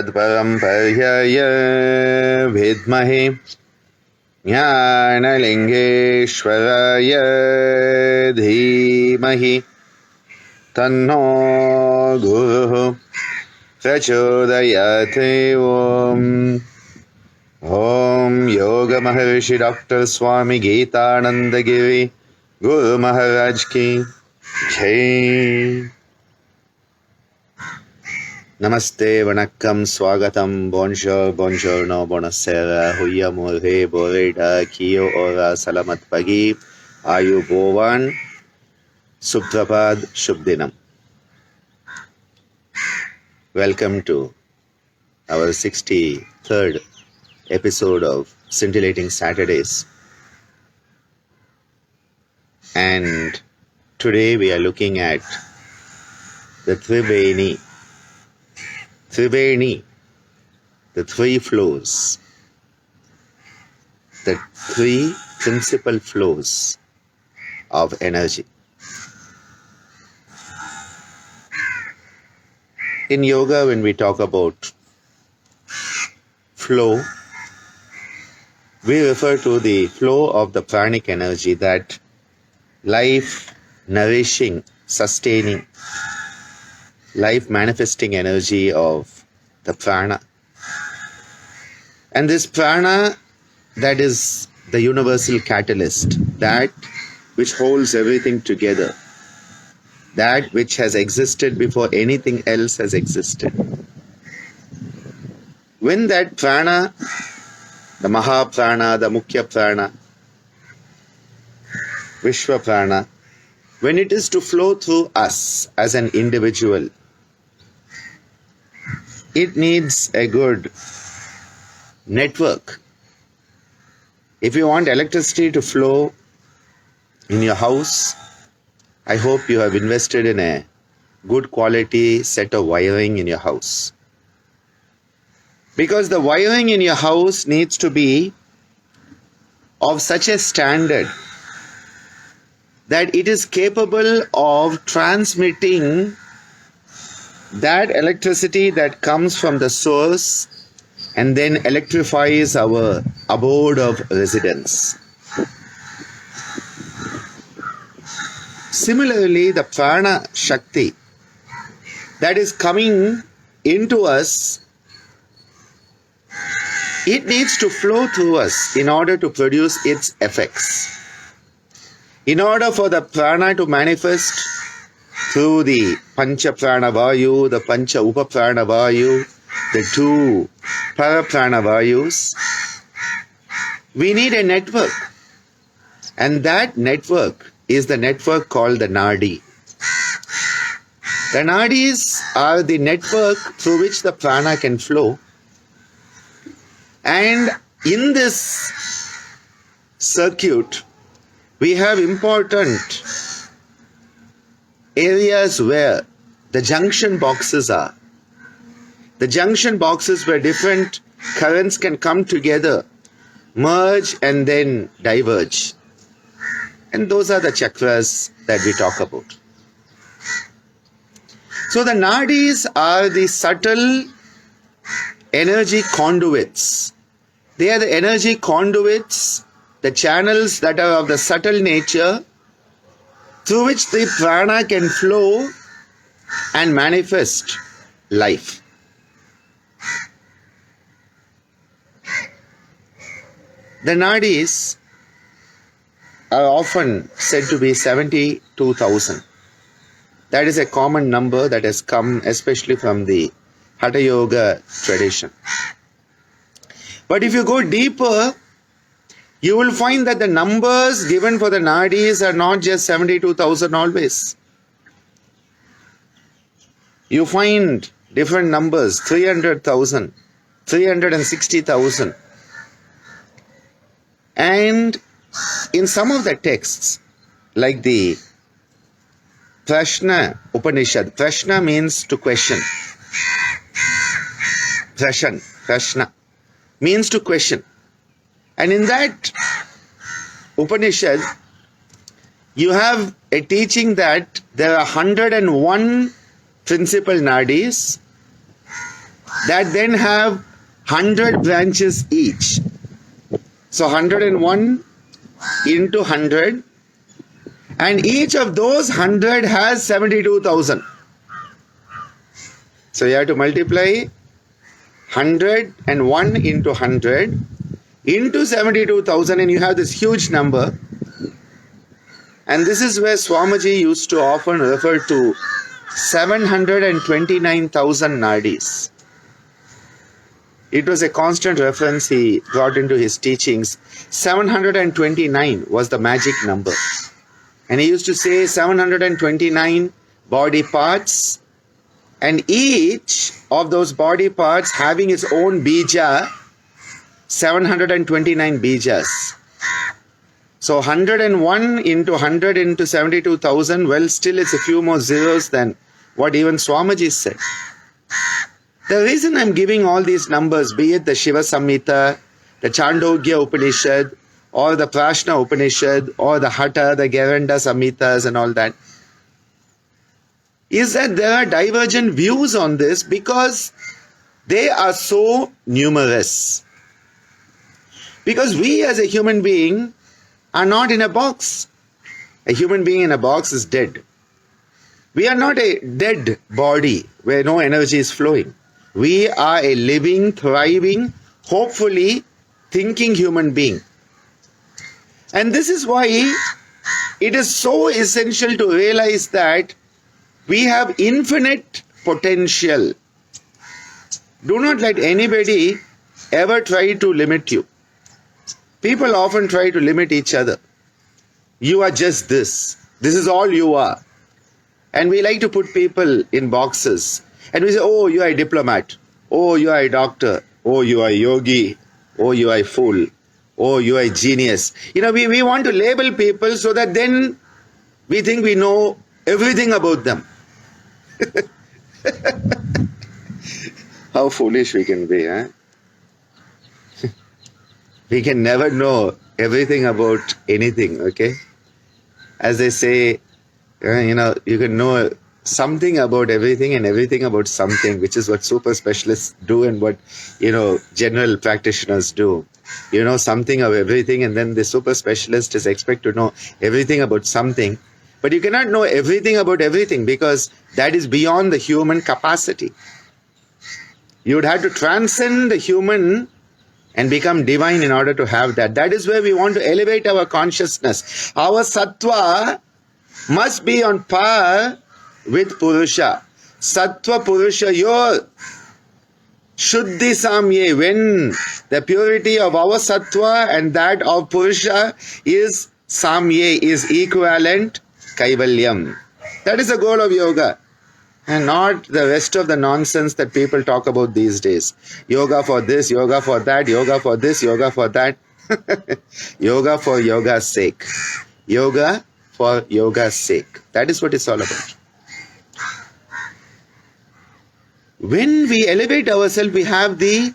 तत्परम्पर्यय विद्महे ज्ञानलिङ्गेश्वराय धीमहि तन्नो गुरुः प्रचोदयात्। ॐ योग महर्षि डॉक्टर स्वामी गीतानंद गिरि गुरु महाराज की जय। नमस्ते, वणक्कम, स्वागतम, bonjour, buongiorno, buonasera, goeiemorgen, goeiedag, kia ora, salamat pagi, ayubowan, suprabhat, shubdinam. Welcome to our 63rd episode of Scintillating Saturdays. And today we are looking at the Triveni, the three flows, the three principal flows of energy. In yoga, when we talk about flow, we refer to the flow of the pranic energy, that life nourishing, sustaining, life manifesting energy of the prana. And this prana, that is the universal catalyst, that which holds everything together, that which has existed before anything else has existed. When that prana, the Mahaprana, the Mukhya Prana, Vishwa Prana, when it is to flow through us as an individual, it needs a good network. If you want electricity to flow in your house, I hope you have invested in a good quality set of wiring in your house. Because the wiring in your house needs to be of such a standard that it is capable of transmitting that electricity that comes from the source and then electrifies our abode of residence. Similarly, the prana shakti that is coming into us, it needs to flow through us in order to produce its effects. In order for the prana to manifest through the Pancha Prana Vayu, the Pancha Upa Prana Vayu, the two Para Prana Vayus, we need a network. And that network is the network called the Nadi. The Nadis are the network through which the prana can flow. And in this circuit, we have important areas where the junction boxes are. The junction boxes where different currents can come together, merge and then diverge. And those are the chakras that we talk about. So the nadis are the subtle energy conduits. They are the energy conduits, the channels that are of the subtle nature through which the prana can flow and manifest life. The nadis are often said to be 72,000. That is a common number that has come especially from the Hatha Yoga tradition. But if you go deeper, you will find that the numbers given for the nadis are not just 72,000 always. You find different numbers, 300,000, 360,000. And in some of the texts, like the Prashna Upanishad, Prashna means to question. Prashna means to question. And in that Upanishad, you have a teaching that there are 101 principal nadis that then have 100 branches each. So 101 into 100, and each of those 100 has 72,000. So you have to multiply 101 into 100 into 72,000, and you have this huge number. And this is where Swamiji used to often refer to 729,000 Nadis. It was a constant reference he brought into his teachings. 729 was the magic number. And he used to say 729 body parts, and each of those body parts having its own bija, 729 bijas. So 101 into 100 into 72,000, well, still it's a few more zeros than what even Swamiji said. The reason I'm giving all these numbers, be it the Shiva Samhita, the Chandogya Upanishad, or the Prashna Upanishad, or the Hatha, the Geranda Samhitas and all that, is that there are divergent views on this because they are so numerous. Because we as a human being are not in a box. A human being in a box is dead. We are not a dead body where no energy is flowing. We are a living, thriving, hopefully thinking human being. And this is why it is so essential to realize that we have infinite potential. Do not let anybody ever try to limit you. People often try to limit each other. You are just this. This is all you are. And we like to put people in boxes. And we say, oh, you are a diplomat. Oh, you are a doctor. Oh, you are a yogi. Oh, you are a fool. Oh, you are a genius. We want to label people so that then we think we know everything about them. How foolish we can be, huh? We can never know everything about anything, okay? As they say, you can know something about everything and everything about something, which is what super specialists do and what, general practitioners do. You know something of everything, and then the super specialist is expected to know everything about something. But you cannot know everything about everything because that is beyond the human capacity. You would have to transcend the human and become divine in order to have that. That is where we want to elevate our consciousness. Our sattva must be on par with Purusha. Sattva Purusha Yor Shuddhi Samye. When the purity of our sattva and that of Purusha is Samye, is equivalent, Kaivalyam. That is the goal of yoga. And not the rest of the nonsense that people talk about these days. Yoga for this, yoga for that, yoga for this, yoga for that. Yoga for yoga's sake. Yoga for yoga's sake. That is what it's all about. When we elevate ourselves, we have the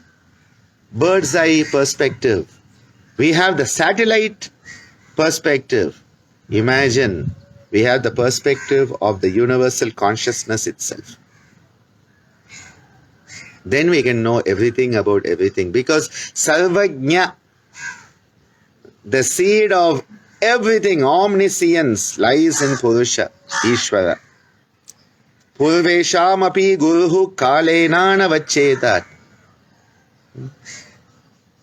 bird's eye perspective. We have the satellite perspective. Imagine. We have the perspective of the universal consciousness itself. Then we can know everything about everything. Because Sarvajna, the seed of everything, omniscience, lies in Purusha, Ishvara. Purvesham api guruhu kalenana vachetat.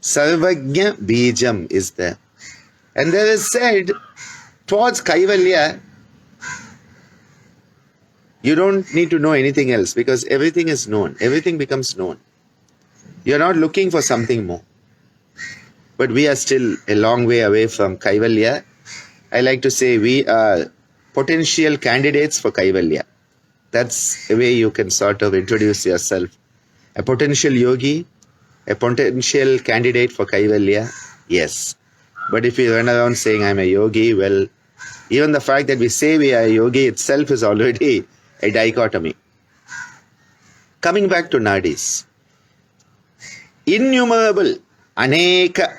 Sarvajna bijam is there. And there is said, towards Kaivalya, you don't need to know anything else because everything is known. Everything becomes known. You're not looking for something more. But we are still a long way away from Kaivalya. I like to say we are potential candidates for Kaivalya. That's a way you can sort of introduce yourself. A potential yogi, a potential candidate for Kaivalya, yes. But if we run around saying I'm a yogi, well, even the fact that we say we are a yogi itself is already a dichotomy. Coming back to Nadis. Innumerable, aneka.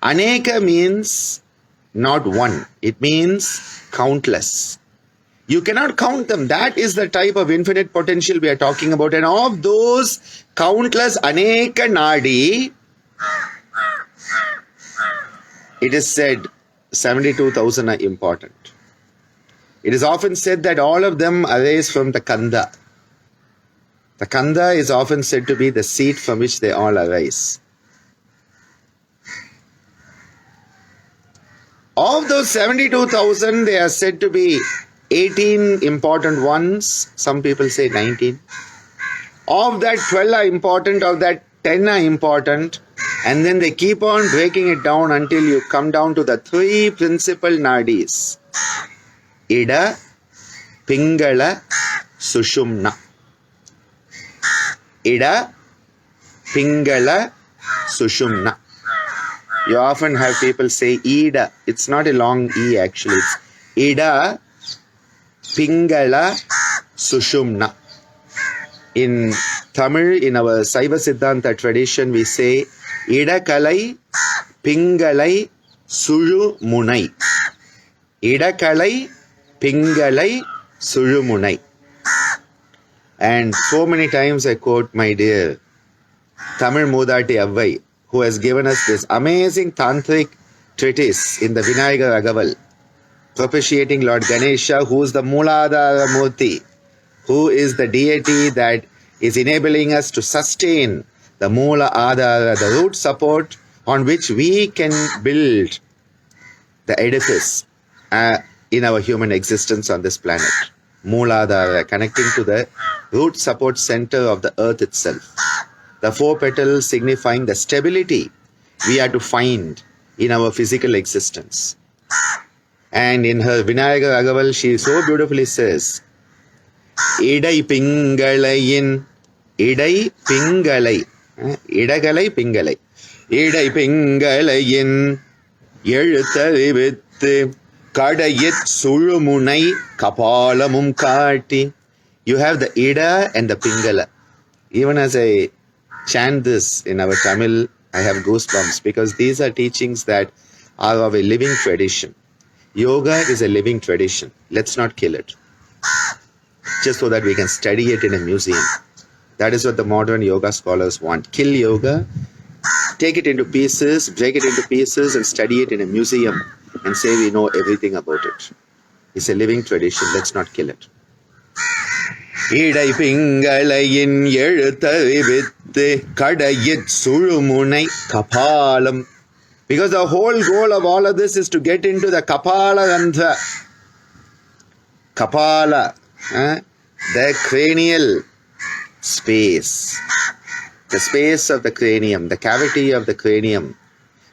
Aneka means not one. It means countless. You cannot count them. That is the type of infinite potential we are talking about. And of those countless aneka nadi, it is said 72,000 are important. It is often said that all of them arise from the kanda. The kanda is often said to be the seat from which they all arise. Of those 72,000, they are said to be 18 important ones. Some people say 19. Of that, 12 are important. Of that, 10 are important. And then they keep on breaking it down until you come down to the three principal nadis. Ida, Pingala, Sushumna. Ida, Pingala, Sushumna. You often have people say Ida. It's not a long E actually. It's Ida, Pingala, Sushumna. In Tamil, in our Saiva Siddhanta tradition, we say Ida Kalai, Pingalai, Sulumunai. Ida Kalai, Pingalai, Sulumunai. And so many times I quote my dear Tamil Mudati Avvai, who has given us this amazing tantric treatise in the Vinayagar Agaval, propitiating Lord Ganesha, who is the Mooladhara Murti, who is the deity that is enabling us to sustain the Moola Adhara, the root support on which we can build the edifice in our human existence on this planet. Mooladhara, connecting to the root support center of the earth itself. The four petals signifying the stability we are to find in our physical existence. And in her Vinayagar Agaval, she so beautifully says, Idai Pingalayin, Idai Pingalai, Idagalai Pingalai, Idai Pingalayin, Yelutharivithu, Kadayit Sulumunai, Kapalamum Kati. You have the Ida and the Pingala. Even as I chant this in our Tamil, I have goosebumps because these are teachings that are of a living tradition. Yoga is a living tradition. Let's not kill it, just so that we can study it in a museum. That is what the modern yoga scholars want. Kill yoga, take it into pieces, break it into pieces and study it in a museum and say we know everything about it. It's a living tradition. Let's not kill it. Idai Pingalayin Yelutharivithu Kadayit Sulumunai Kapalam. Because the whole goal of all of this is to get into the Kapala Gandha. Kapala, the cranial space. The space of the cranium, the cavity of the cranium.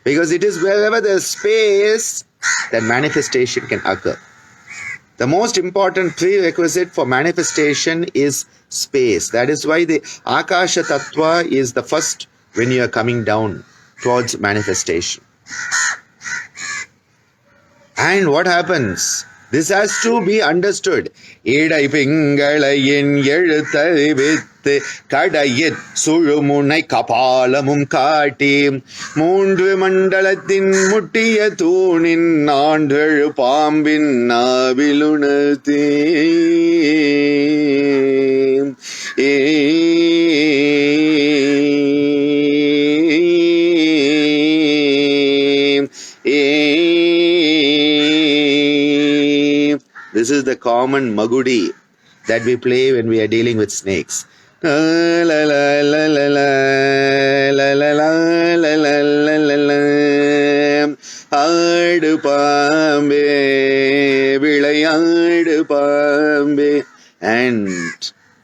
Because it is wherever there is space that manifestation can occur. The most important prerequisite for manifestation is space. That is why the Akasha Tattva is the first when you are coming down towards manifestation. And what happens? This has to be understood. Idai Pingalayin Yelutharivithu Kadayit Sulumunai Kapalamum Kati. Moondru Mandalathin Muttiya Thoonin Naandru Pambin Navilunati. This is the common magudi that we play when we are dealing with snakes. Aadu paambe, vilayadu paambe. And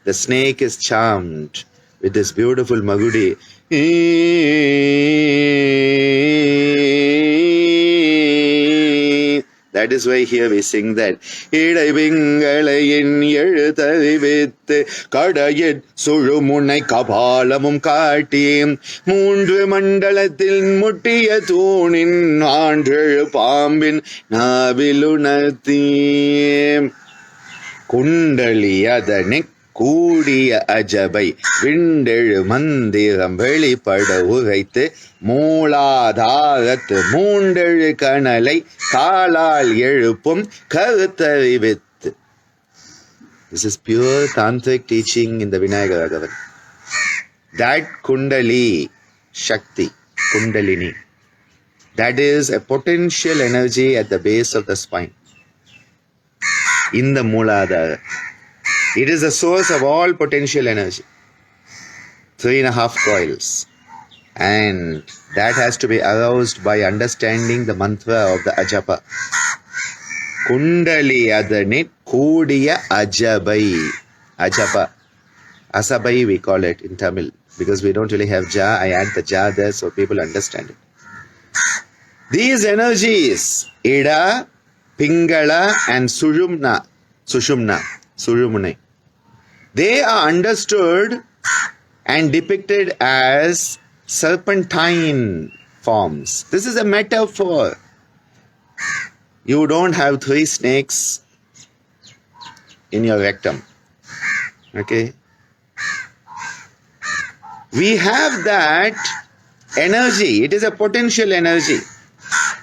the snake is charmed with this beautiful magudi. That is why here we sing that. Idai Pingalayin Yelutharivithu Kadayit Sulumunai Kapalamum Kati. Moondru Mandalathil Muttiya Thoonin Naandru Pambin Navilunati. Kundali Adanik Koodiya Ajabai Vindelu Mandiram Velipada Uraithu Mooladharathu Moondelu Kanalai Kalal Elupum Karutharivithu. This is pure tantric teaching in the Vinayaka Ragavan. That Kundali Shakti, Kundalini, that is a potential energy at the base of the spine, in the Mooladhara. It is the source of all potential energy. 3.5 coils. And that has to be aroused by understanding the mantra of the Ajapa. Kundali Adanit Kudiya Ajabai. Ajapa. Asabai we call it in Tamil. Because we don't really have Ja. I add the Ja there so people understand it. These energies, Ida, Pingala and Sushumna, they are understood and depicted as serpentine forms. This is a metaphor. You don't have 3 snakes in your rectum. Okay? We have that energy. It is a potential energy.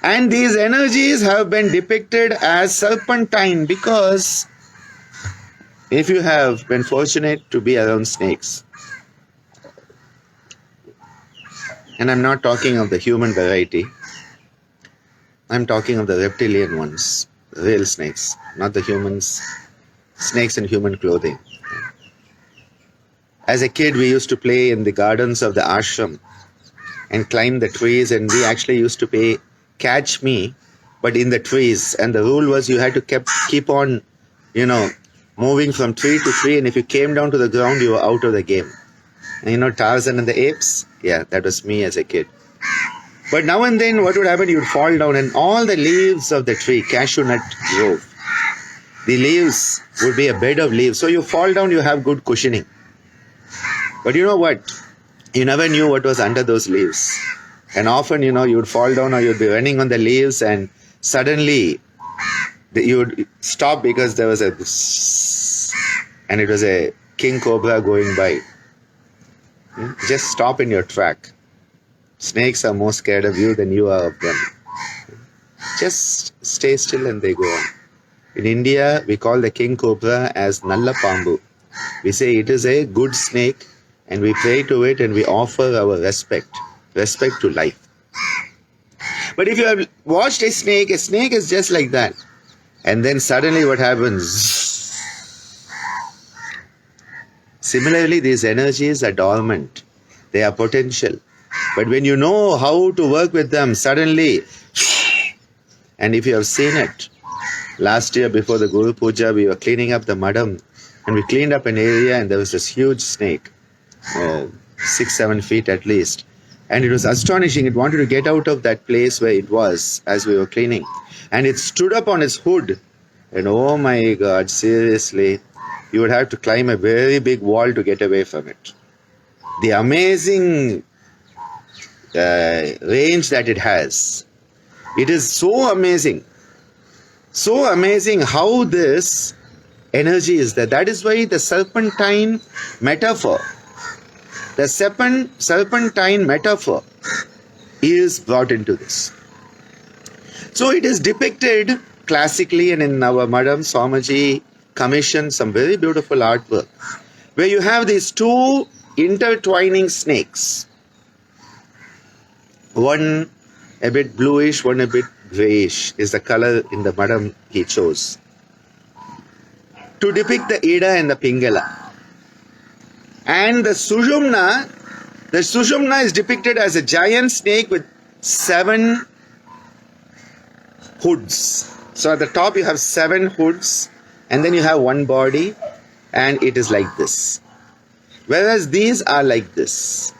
And these energies have been depicted as serpentine because if you have been fortunate to be around snakes, and I'm not talking of the human variety, I'm talking of the reptilian ones, real snakes, not the humans, snakes in human clothing. As a kid, we used to play in the gardens of the ashram and climb the trees, and we actually used to catch me, but in the trees. And the rule was you had to keep on, moving from tree to tree, and if you came down to the ground, you were out of the game. And Tarzan and the apes? Yeah, that was me as a kid. But now and then, what would happen? You would fall down, and all the leaves of the tree, cashew nut grove, the leaves would be a bed of leaves. So you fall down, you have good cushioning. But you know what? You never knew what was under those leaves. And often, you would fall down or you'd be running on the leaves, and suddenly you would stop because there was and it was a king cobra going by. Just stop in your track. Snakes are more scared of you than you are of them. Just stay still and they go on. In India, we call the king cobra as Nalla Pambu. We say it is a good snake, and we pray to it and we offer our respect to life. But if you have watched a snake is just like that. And then suddenly what happens? Similarly, these energies are dormant. They are potential. But when you know how to work with them, suddenly, and if you have seen it, last year before the Guru Puja, we were cleaning up the madam, and we cleaned up an area, and there was this huge snake, 6-7 feet at least. And it was astonishing. It wanted to get out of that place where it was as we were cleaning. And it stood up on its hood. And oh my God, seriously, you would have to climb a very big wall to get away from it. The amazing range that it has. It is so amazing. So amazing how this energy is there. That is why the serpentine metaphor, the serpentine metaphor is brought into this. So it is depicted classically, and in our Madam Swamiji commissioned some very beautiful artwork where you have these 2 intertwining snakes. One a bit bluish, one a bit grayish is the color in the Madam he chose to depict the Ida and the Pingala. And the Sushumna is depicted as a giant snake with 7 hoods. So at the top you have 7 hoods, and then you have one body, and it is like this. Whereas these are like this.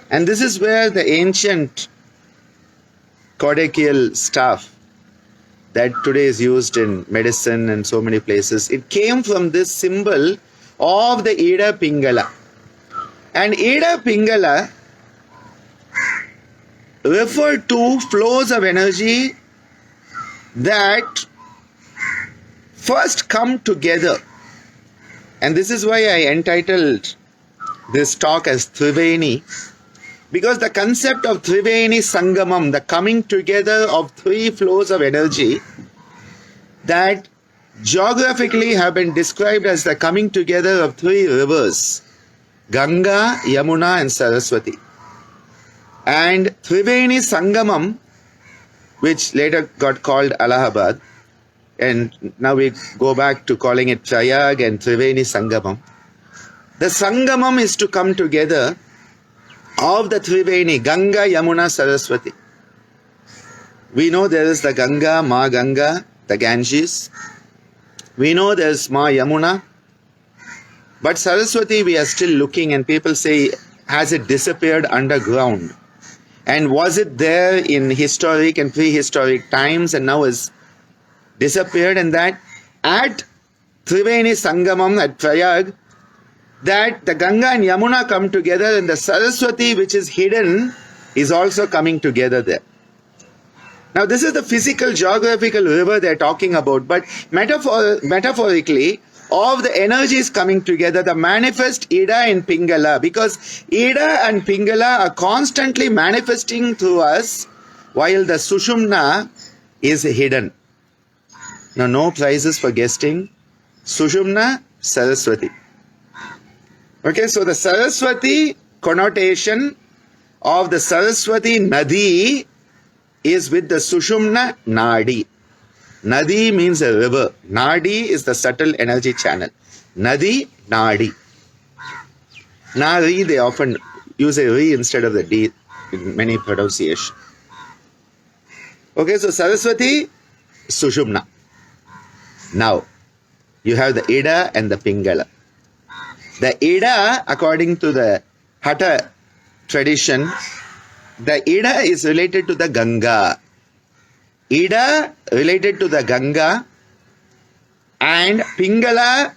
And this is where the ancient codical staff that today is used in medicine and so many places, it came from this symbol of the Ida Pingala. And Ida Pingala refer to flows of energy that first come together. And this is why I entitled this talk as Triveni, because the concept of Triveni Sangamam, the coming together of 3 flows of energy that geographically have been described as the coming together of three rivers, Ganga, Yamuna and Saraswati. And Triveni Sangamam, which later got called Allahabad, and now we go back to calling it Prayag and Triveni Sangamam. The Sangamam is to come together of the Triveni, Ganga, Yamuna, Saraswati. We know there is the Ganga, Ma Ganga, the Ganges. We know there is Ma Yamuna. But Saraswati we are still looking, and people say, has it disappeared underground? And was it there in historic and prehistoric times and now has disappeared? And that at Triveni Sangamam at Prayag, that the Ganga and Yamuna come together, and the Saraswati, which is hidden, is also coming together there. Now this is the physical geographical river they're talking about, but metaphorically, of the energies coming together, the manifest Ida and Pingala, because Ida and Pingala are constantly manifesting through us, while the Sushumna is hidden. Now no prizes for guessing. Sushumna, Saraswati. Okay, so the Saraswati connotation of the Saraswati Nadi is with the Sushumna Nadi. Nadi means a river. Nadi is the subtle energy channel. Nadi, Nadi. Nadi, they often use a re instead of the D in many pronunciations. Okay, so Saraswati, Sushumna. Now, you have the Ida and the Pingala. The Ida, according to the Hatha tradition, the Ida is related to the Ganga. Ida related to the Ganga, and Pingala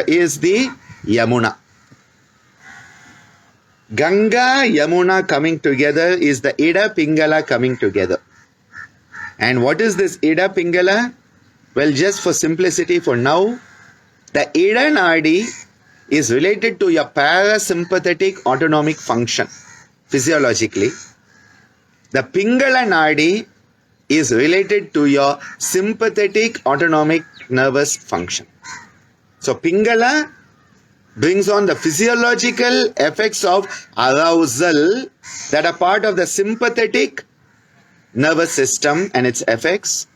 is the Yamuna. Ganga, Yamuna coming together is the Ida Pingala coming together. And what is this Ida Pingala? Well, just for simplicity for now, the Ida Nadi is related to your parasympathetic autonomic function physiologically. The Pingala Nadi is related to your sympathetic autonomic nervous function. So Pingala brings on the physiological effects of arousal that are part of the sympathetic nervous system and its effects,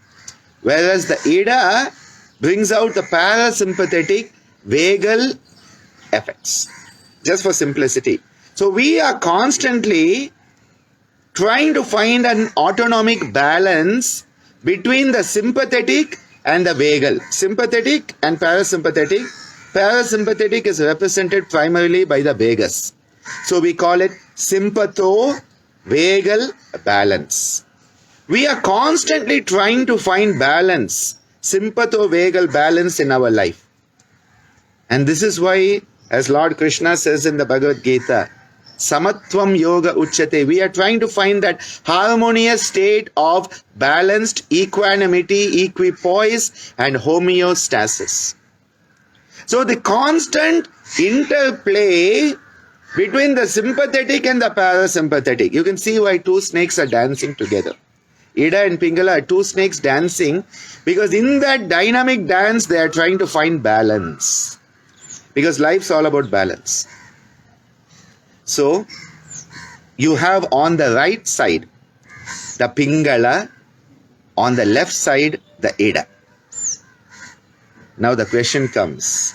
whereas the Ida brings out the parasympathetic vagal effects, just for simplicity. So we are constantly trying to find an autonomic balance between the sympathetic and the vagal. Sympathetic and parasympathetic. Parasympathetic is represented primarily by the vagus. So we call it sympatho-vagal balance. We are constantly trying to find balance, sympatho-vagal balance in our life. And this is why, as Lord Krishna says in the Bhagavad Gita, Samatvam Yoga Uchyate. We are trying to find that harmonious state of balanced equanimity, equipoise and homeostasis. So the constant interplay between the sympathetic and the parasympathetic. You can see why two snakes are dancing together. Ida and Pingala are two snakes dancing because in that dynamic dance they are trying to find balance. Because life's all about balance. So, you have on the right side the Pingala, on the left side the Ida. Now the question comes,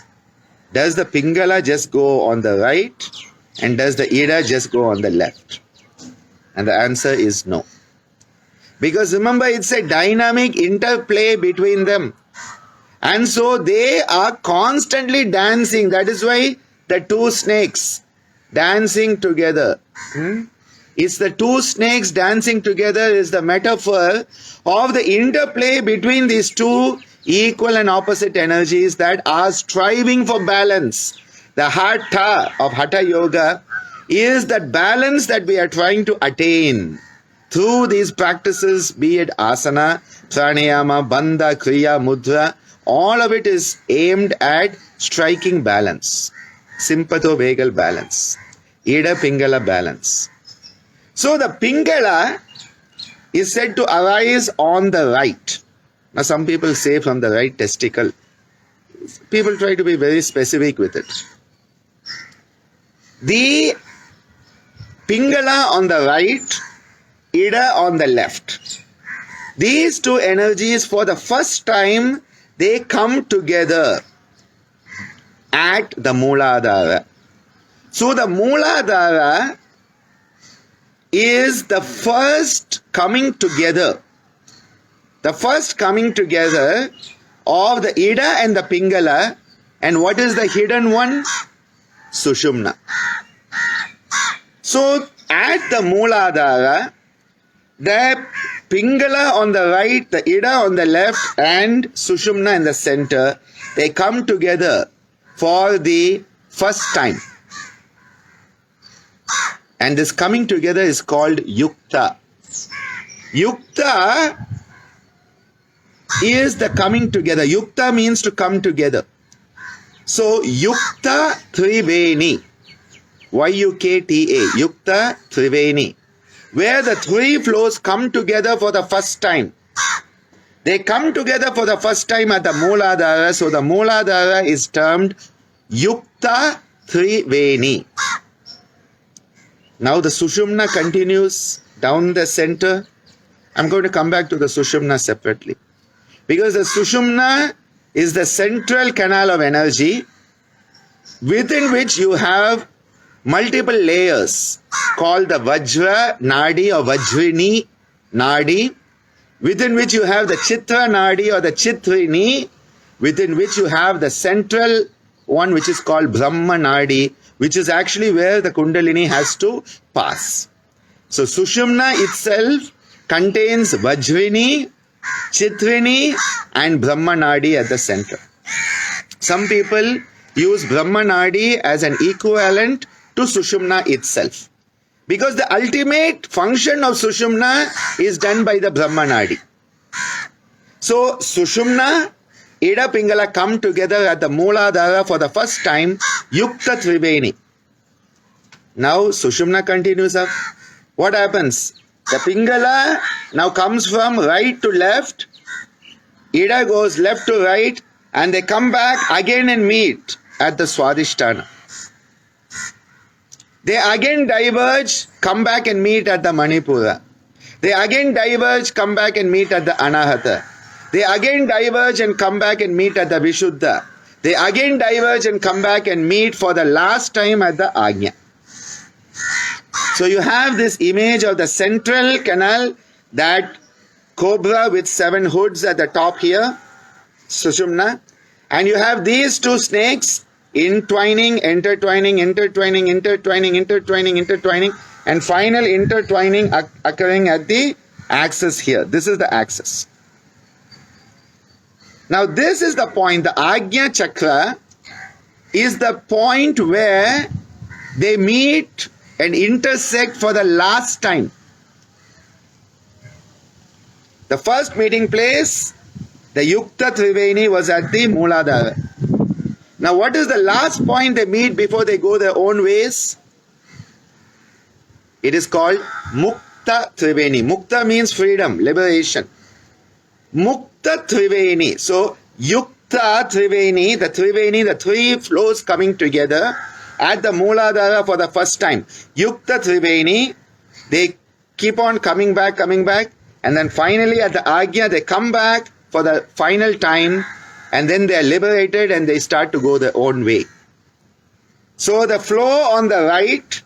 does the Pingala just go on the right and does the Ida just go on the left? And the answer is no. Because remember, it's a dynamic interplay between them. And so they are constantly dancing. That is why the two snakes dancing together. It's the two snakes dancing together is the metaphor of the interplay between these two equal and opposite energies that are striving for balance. The Hatha of Hatha Yoga is that balance that we are trying to attain through these practices, be it asana, pranayama, bandha, kriya, mudra. All of it is aimed at striking balance. Sympatho-vagal balance. Ida Pingala balance. So the Pingala is said to arise on the right. Now some people say from the right testicle. People try to be very specific with it. The Pingala on the right, Ida on the left. These two energies, for the first time, they come together at the Mooladhara. So the Mooladhara is the first coming together. The first coming together of the Ida and the Pingala. And what is the hidden one? Sushumna. So at the Mooladhara, the Pingala on the right, the Ida on the left, and Sushumna in the center, they come together for the first time. And this coming together is called Yukta. Yukta is the coming together. Yukta means to come together. So Yukta Triveni, Y-U-K-T-A, Yukta Triveni, where the three flows come together for the first time. They come together for the first time at the Mooladhara. So the Mooladhara is termed Yukta Triveni. Now the Sushumna continues down the center. I'm going to come back to the Sushumna separately. Because the Sushumna is the central canal of energy within which you have multiple layers called the Vajra Nadi or Vajrini Nadi, within which you have the Chitra Nadi or the Chitrini, within which you have the central one which is called Brahma Nadi, which is actually where the Kundalini has to pass. So Sushumna itself contains Vajrini, Chitrini and Brahma Nadi at the center. Some people use Brahma Nadi as an equivalent to Sushumna itself, because the ultimate function of Sushumna is done by the Brahma Nadi. So Sushumna, Ida Pingala come together at the Mooladhara for the first time, Yukta Triveni. Now Sushumna continues up. What happens? The Pingala now comes from right to left, Ida goes left to right, and they come back again and meet at the Swadhisthana. They again diverge, come back and meet at the Manipura. They again diverge, come back and meet at the Anahata. They again diverge and come back and meet at the Vishuddha. They again diverge and come back and meet for the last time at the Ajna. So you have this image of the central canal, that cobra with 7 hoods at the top here, Sushumna, and you have these two snakes intertwining, intertwining, intertwining, intertwining, intertwining, intertwining, and final intertwining occurring at the axis here. This is the axis. Now this is the point, the Ajna Chakra is the point where they meet and intersect for the last time. The first meeting place, the Yukta Triveni, was at the Mooladhara. Now what is the last point they meet before they go their own ways? It is called Mukta Triveni. Mukta means freedom, liberation. Mukta Triveni. So Yukta Triveni, the three flows coming together at the Mooladhara for the first time. Yukta Triveni, they keep on coming back, and then finally at the Ajna they come back for the final time, and then they are liberated and they start to go their own way. So the flow on the right,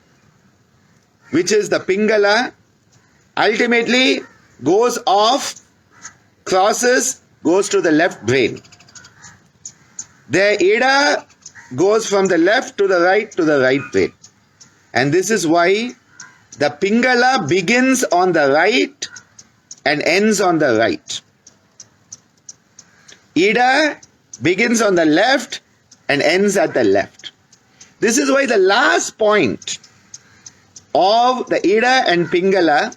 which is the Pingala, ultimately goes off, crosses, goes to the left brain. The Ida goes from the left to the right brain. And this is why the Pingala begins on the right and ends on the right. Ida begins on the left and ends at the left. This is why the last point of the Ida and Pingala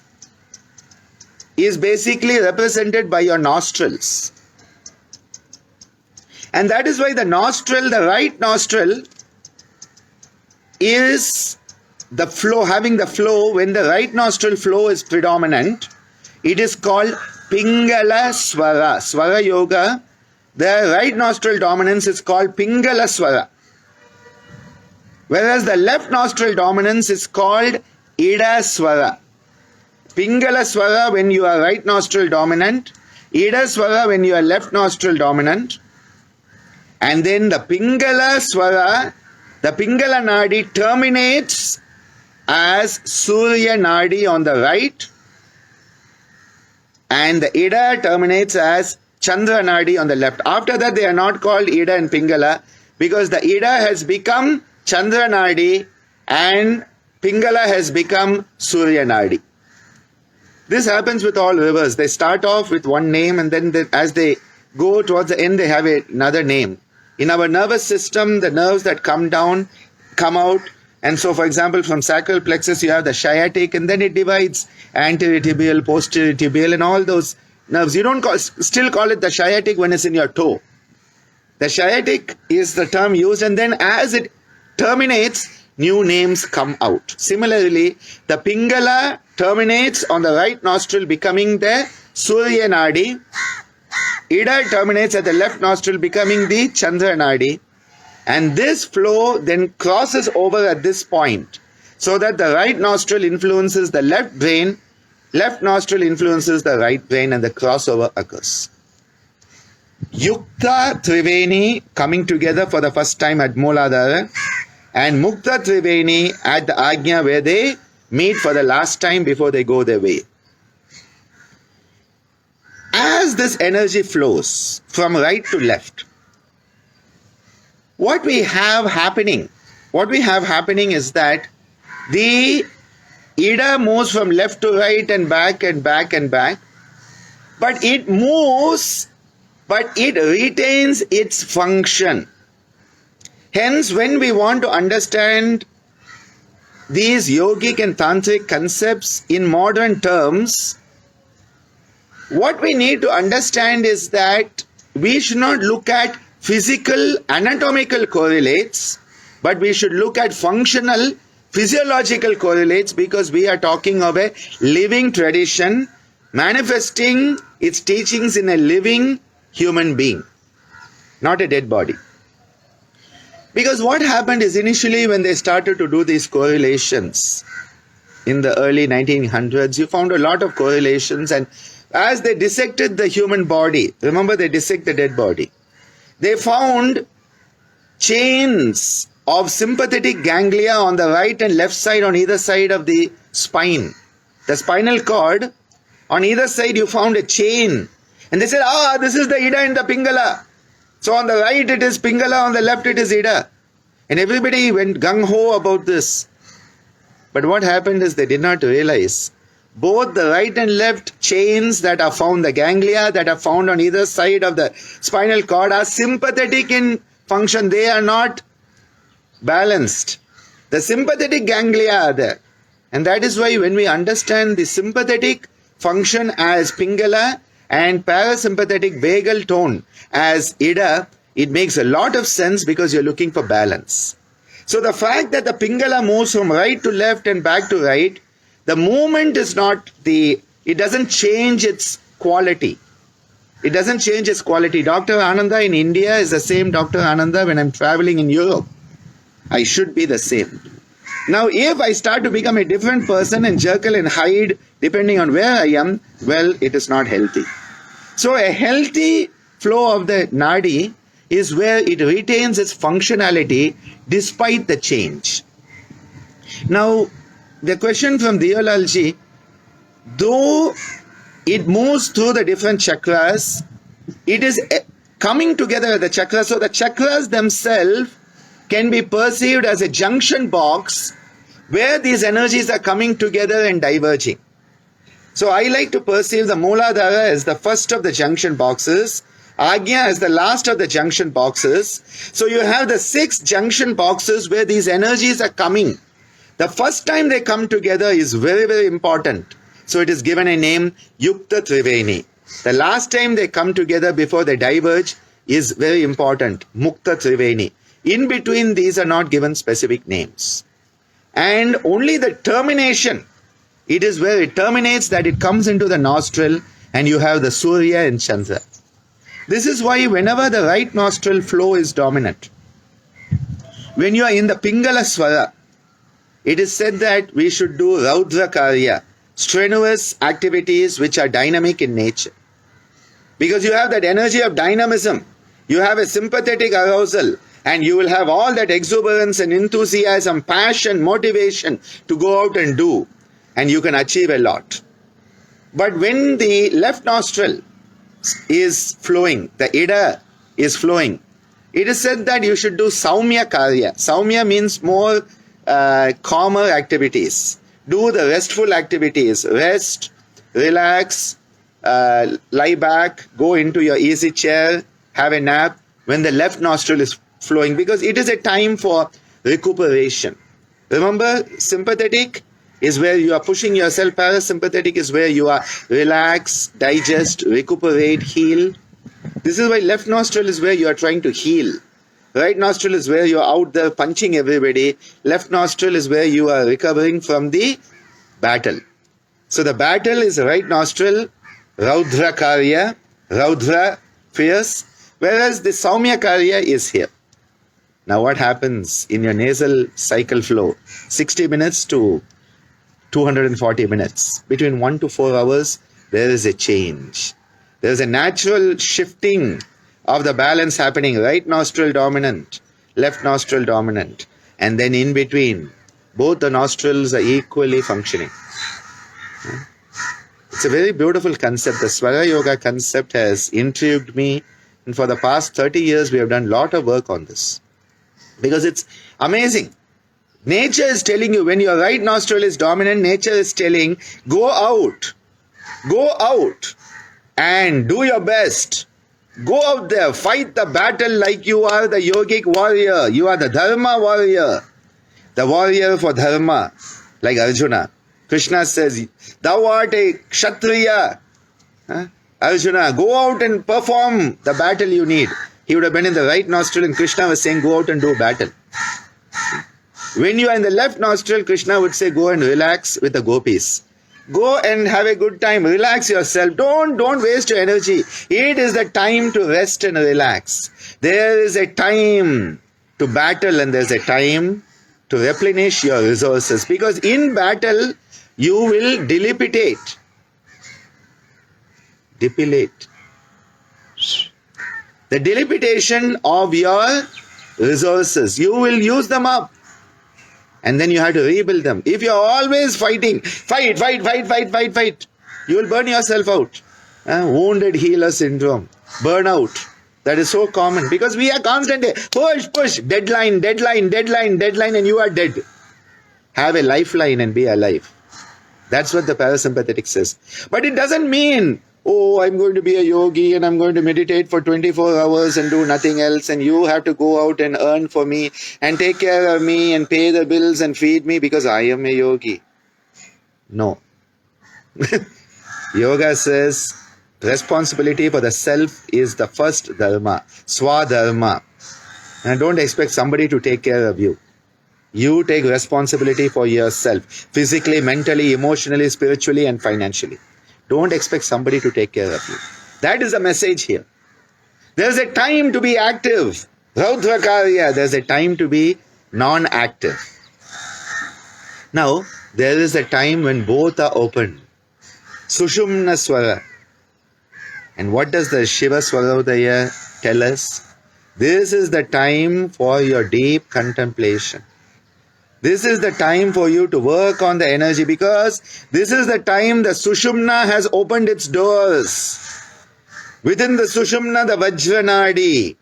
is basically represented by your nostrils. And that is why the nostril, the right nostril, is the flow, having the flow. When the right nostril flow is predominant, it is called Pingala Swara. Swara Yoga, the right nostril dominance is called Pingala Swara. Whereas the left nostril dominance is called Ida Swara. Pingala Swara when you are right nostril dominant, Ida Swara when you are left nostril dominant. And then the Pingala Swara, the Pingala Nadi terminates as Surya Nadi on the right, and the Ida terminates as Chandra Nadi on the left. After that, they are not called Ida and Pingala because the Ida has become Chandra Nadi and Pingala has become Surya Nadi. This happens with all rivers. They start off with one name and then as they go towards the end, they have another name. In our nervous system, the nerves that come down, come out. And so, for example, from sacral plexus, you have the sciatic, and then it divides anterior tibial, posterior tibial, and all those nerves. You don't still call it the sciatic when it's in your toe. The sciatic is the term used, and then as it terminates, new names come out. Similarly, the Pingala terminates on the right nostril, becoming the Surya Nadi. Ida terminates at the left nostril, becoming the Chandra Nadi. And this flow then crosses over at this point, so that the right nostril influences the left brain, left nostril influences the right brain, and the crossover occurs. Yukta Triveni coming together for the first time at Mooladhara, and Mukta Triveni at the Ajna where they meet for the last time before they go their way. As this energy flows from right to left, what we have happening is that the Ida moves from left to right and back and back and back, but it moves, but it retains its function. Hence, when we want to understand these yogic and tantric concepts in modern terms, what we need to understand is that we should not look at physical, anatomical correlates, but we should look at functional, physiological correlates, because we are talking of a living tradition manifesting its teachings in a living human being, not a dead body. Because what happened is initially when they started to do these correlations in the early 1900s, you found a lot of correlations, and as they dissected the human body, remember they dissect the dead body, they found chains of sympathetic ganglia on the right and left side on either side of the spine. The spinal cord, on either side you found a chain. And they said, this is the Ida and the Pingala. So on the right it is Pingala, on the left it is Ida. And everybody went gung-ho about this. But what happened is they did not realize both the right and left chains that are found, the ganglia that are found on either side of the spinal cord, are sympathetic in function. They are not balanced. The sympathetic ganglia are there. And that is why when we understand the sympathetic function as Pingala and parasympathetic vagal tone as Ida, it makes a lot of sense because you're looking for balance. So the fact that the Pingala moves from right to left and back to right, the movement is not it doesn't change its quality. It doesn't change its quality. Dr. Ananda in India is the same Dr. Ananda when I'm traveling in Europe. I should be the same. Now, if I start to become a different person and jerkle and hide depending on where I am, well, it is not healthy. So a healthy flow of the Nadi is where it retains its functionality despite the change. Now, the question from Deolalji, though it moves through the different chakras, it is coming together with the chakras. So the chakras themselves can be perceived as a junction box where these energies are coming together and diverging. So I like to perceive the Mooladhara as the first of the junction boxes, Ajna as the last of the junction boxes. So you have the 6 junction boxes where these energies are coming. The first time they come together is very, very important. So it is given a name, Yukta Triveni. The last time they come together before they diverge is very important, Mukta Triveni. In between these are not given specific names. And only the termination, it is where it terminates, that it comes into the nostril, and you have the Surya and Chandra. This is why whenever the right nostril flow is dominant, when you are in the Pingala Swara, it is said that we should do Raudra Karya, strenuous activities which are dynamic in nature. Because you have that energy of dynamism, you have a sympathetic arousal, and you will have all that exuberance and enthusiasm, passion, motivation to go out and do, and you can achieve a lot. But when the left nostril is flowing, the Ida is flowing, it is said that you should do Saumya Karya. Saumya means more calmer activities. Do the restful activities. Rest, relax, lie back, go into your easy chair, have a nap when the left nostril is flowing, because it is a time for recuperation. Remember, sympathetic is where you are pushing yourself. Parasympathetic is where you are relax, digest, recuperate, heal. This is why left nostril is where you are trying to heal. Right nostril is where you are out there punching everybody. Left nostril is where you are recovering from the battle. So the battle is right nostril, Raudra Karya, Raudra, fierce, whereas the Saumya Karya is here. Now what happens in your nasal cycle flow? 60 minutes to 240 minutes. Between 1 to 4 hours, there is a change. There is a natural shifting of the balance happening. Right nostril dominant, left nostril dominant. And then in between, both the nostrils are equally functioning. It's a very beautiful concept. The Swara Yoga concept has intrigued me. And for the past 30 years, we have done a lot of work on this. Because it's amazing. Nature is telling you, when your right nostril is dominant, nature is telling, go out and do your best. Go out there, fight the battle like you are the yogic warrior. You are the dharma warrior. The warrior for dharma, like Arjuna. Krishna says, thou art a kshatriya. Arjuna, go out and perform the battle you need. He would have been in the right nostril and Krishna was saying, go out and do battle. When you are in the left nostril, Krishna would say, go and relax with the gopis. Go and have a good time. Relax yourself. Don't waste your energy. It is the time to rest and relax. There is a time to battle and there is a time to replenish your resources. Because in battle, you will depilate. The dilapidation of your resources. You will use them up. And then you have to rebuild them. If you are always fighting, fight, you will burn yourself out. Wounded healer syndrome. Burnout. That is so common. Because we are constantly push, deadline, and you are dead. Have a lifeline and be alive. That's what the parasympathetic says. But it doesn't mean, oh, I'm going to be a yogi and I'm going to meditate for 24 hours and do nothing else, and you have to go out and earn for me and take care of me and pay the bills and feed me because I am a yogi. No. Yoga says responsibility for the self is the first dharma, swadharma. And don't expect somebody to take care of you. You take responsibility for yourself, physically, mentally, emotionally, spiritually, and financially. Don't expect somebody to take care of you. That is the message here. There's a time to be active. Raudra Karya, there's a time to be non-active. Now, there is a time when both are open. Sushumna Swara. And what does the Shiva Swarodaya tell us? This is the time for your deep contemplation. This is the time for you to work on the energy, because this is the time the Sushumna has opened its doors. Within the Sushumna, the Vajranadi.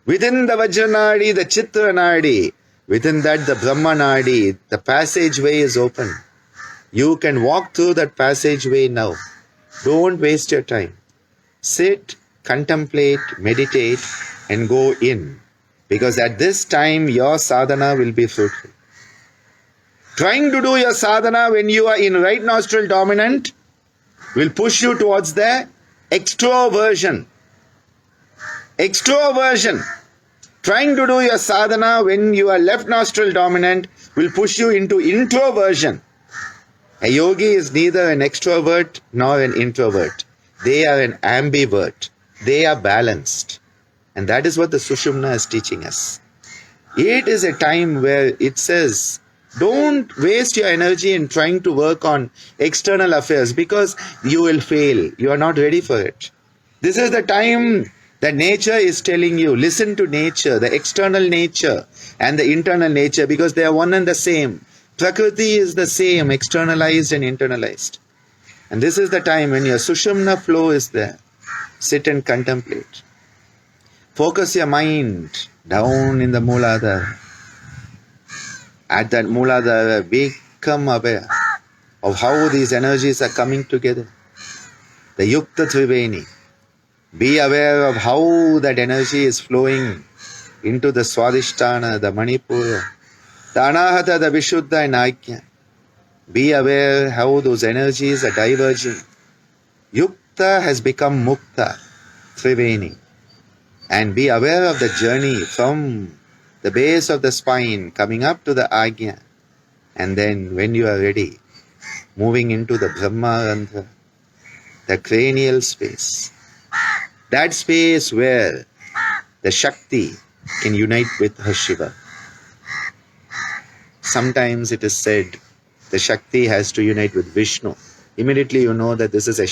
Within the Vajranadi, the Chitranadi. Within that, the Brahmanadi. The passageway is open. You can walk through that passageway now. Don't waste your time. Sit, contemplate, meditate, and go in. Because at this time, your sadhana will be fruitful. Trying to do your sadhana when you are in right nostril dominant will push you towards the extroversion. Extroversion. Trying to do your sadhana when you are left nostril dominant will push you into introversion. A yogi is neither an extrovert nor an introvert. They are an ambivert. They are balanced. And that is what the Sushumna is teaching us. It is a time where it says, don't waste your energy in trying to work on external affairs because you will fail. You are not ready for it. This is the time that nature is telling you, listen to nature, the external nature and the internal nature, because they are one and the same. Prakriti is the same, externalized and internalized. And this is the time when your Sushumna flow is there. Sit and contemplate. Focus your mind down in the Mooladhara. At that Mooladhara, become aware of how these energies are coming together. The Yukta Triveni. Be aware of how that energy is flowing into the Swadhisthana, the Manipura, the Anahata, the Vishuddha and Ajna. Be aware how those energies are diverging. Yukta has become Mukta, Triveni. And be aware of the journey from the base of the spine coming up to the Ajna. And then when you are ready, moving into the Brahmarandhra, the cranial space. That space where the Shakti can unite with her Shiva. Sometimes it is said the Shakti has to unite with Vishnu. Immediately you know that this is a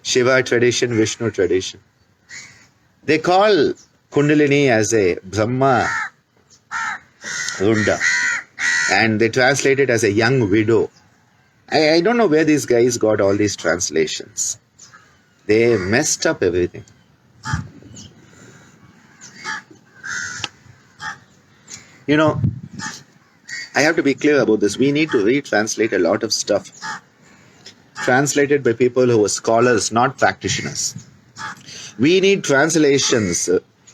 Shiva tradition, Vishnu tradition. They call Kundalini as a Brahma Runda, and they translate it as a young widow. I don't know where these guys got all these translations. They messed up everything. You know, I have to be clear about this. We need to retranslate a lot of stuff. Translated by people who are scholars, not practitioners. We need translations,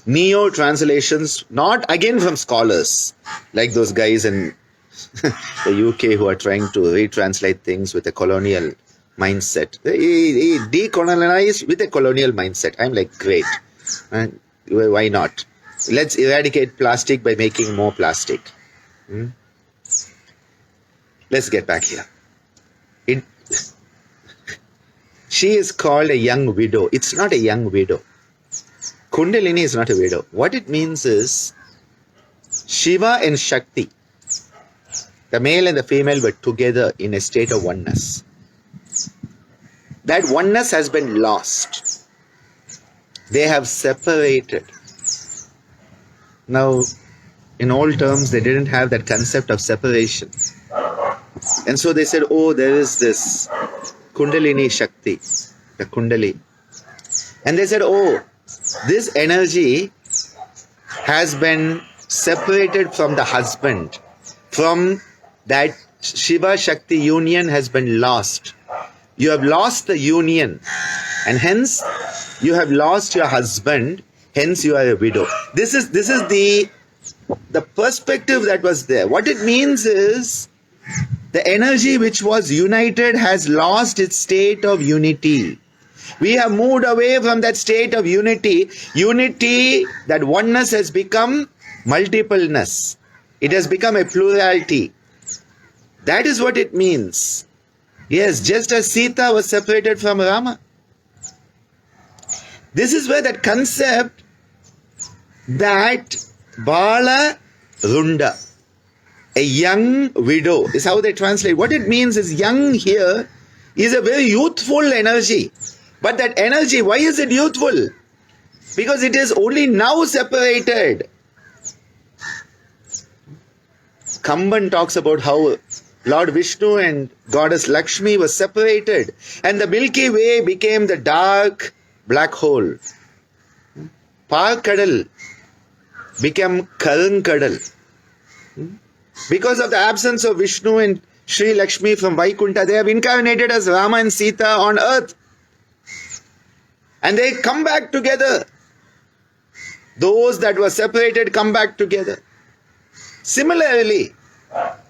neo-translations, not again from scholars, like those guys in the UK who are trying to retranslate things with a colonial mindset. They decolonize with a colonial mindset. I'm like, great. Why not? Let's eradicate plastic by making more plastic. Let's get back here. She is called a young widow. It's not a young widow. Kundalini is not a widow. What it means is Shiva and Shakti, the male and the female, were together in a state of oneness. That oneness has been lost. They have separated. Now, in old terms, they didn't have that concept of separation. And so they said, oh, there is this Kundalini Shakti, the Kundali. And they said, oh, this energy has been separated from the husband. From that Shiva Shakti union has been lost. You have lost the union, and hence you have lost your husband, hence you are a widow. This is the perspective that was there. What it means is the energy which was united has lost its state of unity. We have moved away from that state of unity. Unity, that oneness has become multipleness. It has become a plurality. That is what it means. Yes, just as Sita was separated from Rama. This is where that concept that Bala Runda, a young widow, is how they translate. What it means is young here is a very youthful energy. But that energy, why is it youthful? Because it is only now separated. Kamban talks about how Lord Vishnu and Goddess Lakshmi were separated, and the Milky Way became the dark black hole. Parkadal became Karankadal. Because of the absence of Vishnu and Sri Lakshmi from Vaikuntha, they have incarnated as Rama and Sita on earth. And they come back together. Those that were separated come back together. Similarly,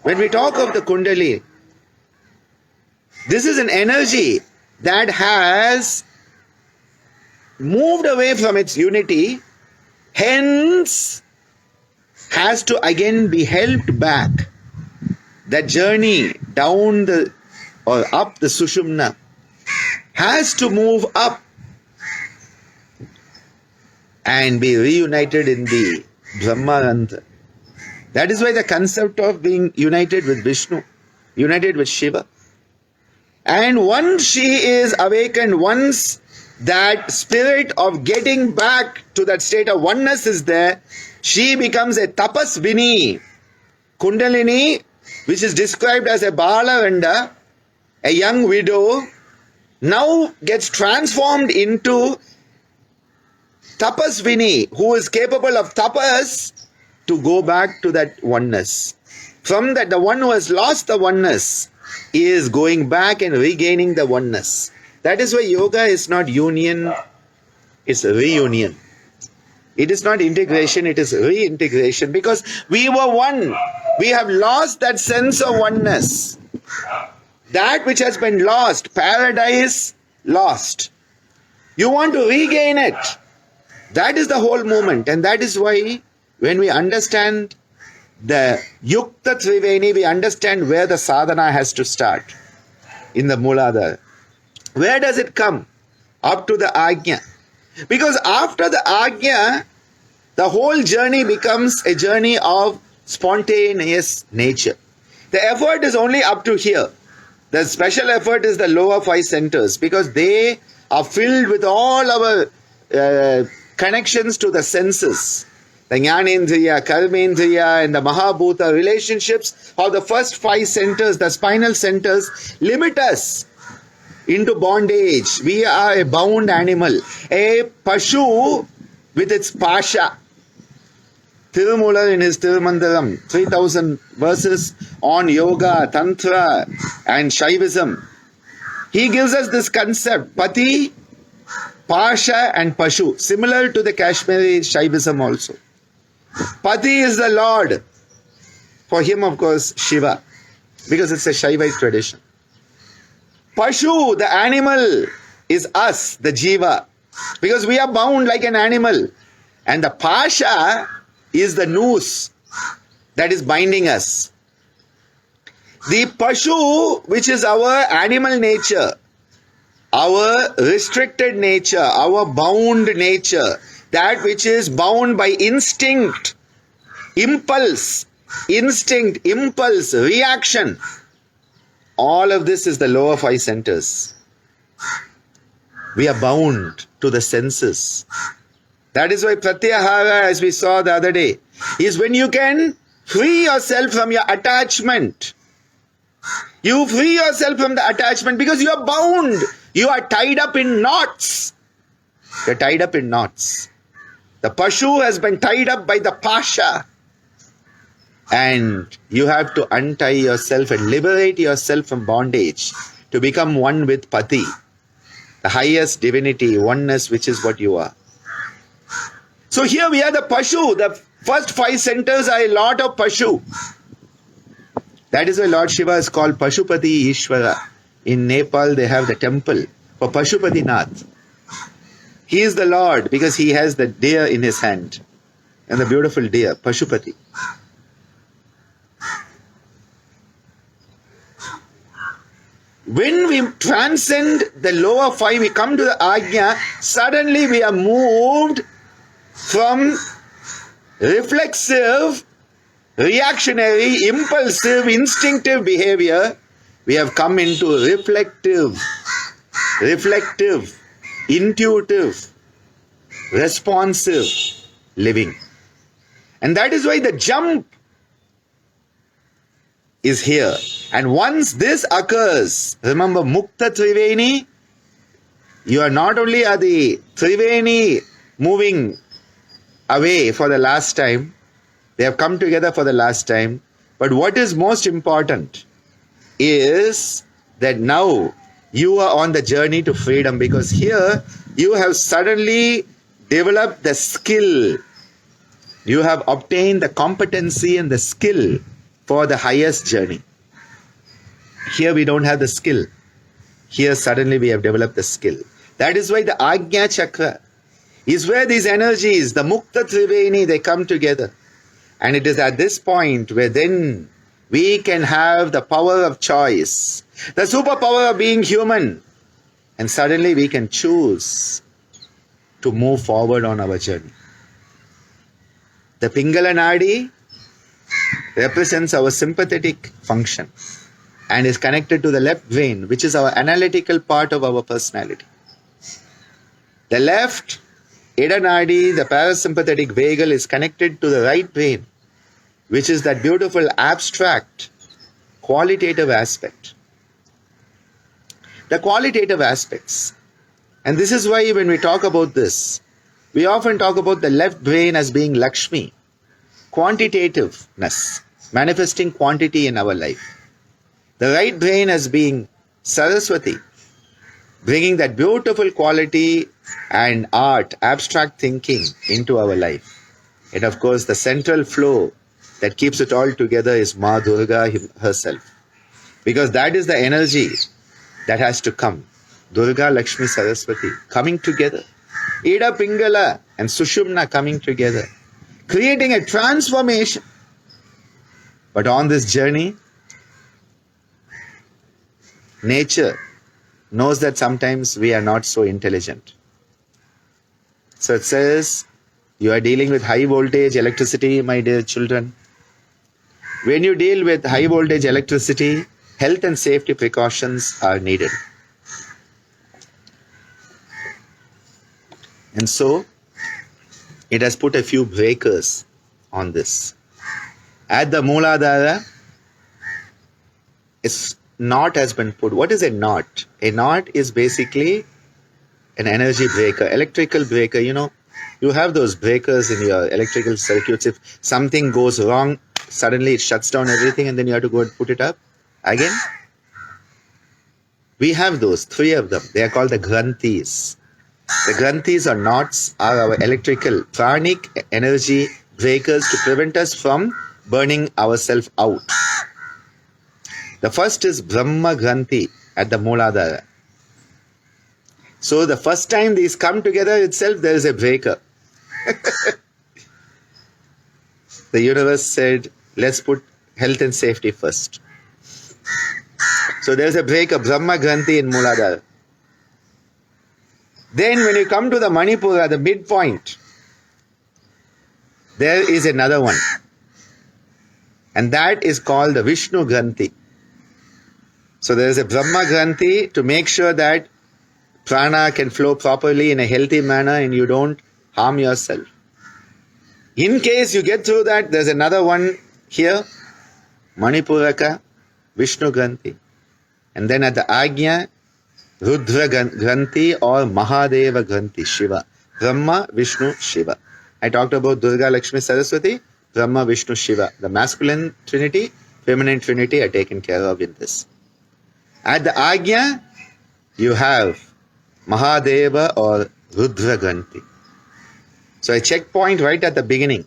when we talk of the Kundali, this is an energy that has moved away from its unity, hence has to again be helped back. That journey down or up the Sushumna has to move up and be reunited in the Brahmananda. That is why the concept of being united with Vishnu, united with Shiva. And once she is awakened, once that spirit of getting back to that state of oneness is there, she becomes a tapasvini. Kundalini, which is described as a Balavanda, a young widow, now gets transformed into tapasvini, who is capable of tapas to go back to that oneness. From that, the one who has lost the oneness is going back and regaining the oneness. That is why yoga is not union, it's reunion. It is not integration, it is reintegration, because we were one. We have lost that sense of oneness. That which has been lost, paradise lost. You want to regain it. That is the whole movement. And that is why when we understand the Yukta Triveni, we understand where the sadhana has to start in the Muladhara. Where does it come? Up to the Ajna. Because after the Ajna, the whole journey becomes a journey of spontaneous nature. The effort is only up to here. The special effort is the lower 5 centers, because they are filled with all our connections to the senses. The Jnanendriya, Karmendriya and the Mahabhuta relationships of the first 5 centers, the spinal centers, limit us into bondage. We are a bound animal, a Pashu with its Pasha. Tirumula in his Tirumandaram, 3000 verses on yoga, tantra and Shaivism. He gives us this concept, Pati, Pasha and Pashu, similar to the Kashmiri Shaivism also. Pati is the Lord. For him, of course, Shiva, because it's a Shaivite tradition. Pashu, the animal, is us, the Jiva, because we are bound like an animal. And the Pasha is the noose that is binding us. The Pashu, which is our animal nature, our restricted nature, our bound nature, that which is bound by instinct, impulse, reaction. All of this is the lower 5 centers. We are bound to the senses. That is why Pratyahara, as we saw the other day, is when you can free yourself from your attachment. You free yourself from the attachment because you are bound. You are tied up in knots. You are tied up in knots. The Pashu has been tied up by the Pasha. And you have to untie yourself and liberate yourself from bondage to become one with Pati, the highest divinity, oneness, which is what you are. So here we are the Pashu. The first 5 centers are a lot of Pashu. That is why Lord Shiva is called Pashupati Ishvara. In Nepal they have the temple for Pashupati Nath. He is the Lord because he has the deer in his hand. And the beautiful deer, Pashupati. When we transcend the lower 5, we come to the Ajna, suddenly we are moved from reflexive, reactionary, impulsive, instinctive behavior. We have come into reflective, intuitive, responsive living. And that is why the jump is here. And once this occurs, remember Mukta Triveni, you are not only are the Triveni moving away for the last time, they have come together for the last time, but what is most important is that now you are on the journey to freedom, because here you have suddenly developed the skill, you have obtained the competency and the skill for the highest journey. Here we don't have the skill. Here suddenly we have developed the skill. That is why the Ajna Chakra is where these energies, the Mukta Triveni, they come together. And it is at this point where then we can have the power of choice, the superpower of being human. And suddenly we can choose to move forward on our journey. The Pingala Nadi represents our sympathetic function and is connected to the left brain, which is our analytical part of our personality. The left Ida Nadi, the parasympathetic vagal, is connected to the right brain, which is that beautiful abstract qualitative aspect. The qualitative aspects. And this is why when we talk about this, we often talk about the left brain as being Lakshmi, quantitativeness, manifesting quantity in our life. The right brain as being Saraswati, bringing that beautiful quality and art, abstract thinking into our life. And of course, the central flow that keeps it all together is Ma Durga herself. Because that is the energy that has to come. Durga, Lakshmi, Saraswati coming together. Ida, Pingala and Sushumna coming together, creating a transformation. But on this journey, nature knows that sometimes we are not so intelligent. So it says, you are dealing with high voltage electricity, my dear children. When you deal with high voltage electricity, health and safety precautions are needed. And so, it has put a few breakers on this. At the Mooladhara, a knot has been put. What is a knot? A knot is basically an energy breaker, electrical breaker. You know, you have those breakers in your electrical circuits. If something goes wrong, suddenly it shuts down everything and then you have to go and put it up again. We have those, 3 of them. They are called the Granthis. The Granthis or knots are our electrical, pranic energy breakers to prevent us from burning ourselves out. The first is Brahma Granthi at the Mooladhara. So the first time these come together itself, there is a breaker. The universe said, let's put health and safety first. So there is a breaker, Brahma Granthi in Mooladhara. Then when you come to the Manipura, the midpoint, there is another one. And that is called the Vishnu Granthi. So there is a Brahma Granthi to make sure that prana can flow properly in a healthy manner and you don't harm yourself. In case you get through that, there's another one here, Manipuraka, Vishnu Granthi. And then at the Agnya, Rudra Granthi or Mahadeva Granthi, Shiva. Brahma, Vishnu, Shiva. I talked about Durga, Lakshmi, Saraswati, Brahma, Vishnu, Shiva. The masculine trinity, feminine trinity are taken care of in this. At the Agnya, you have Mahadeva or Rudra Granthi. So a checkpoint right at the beginning,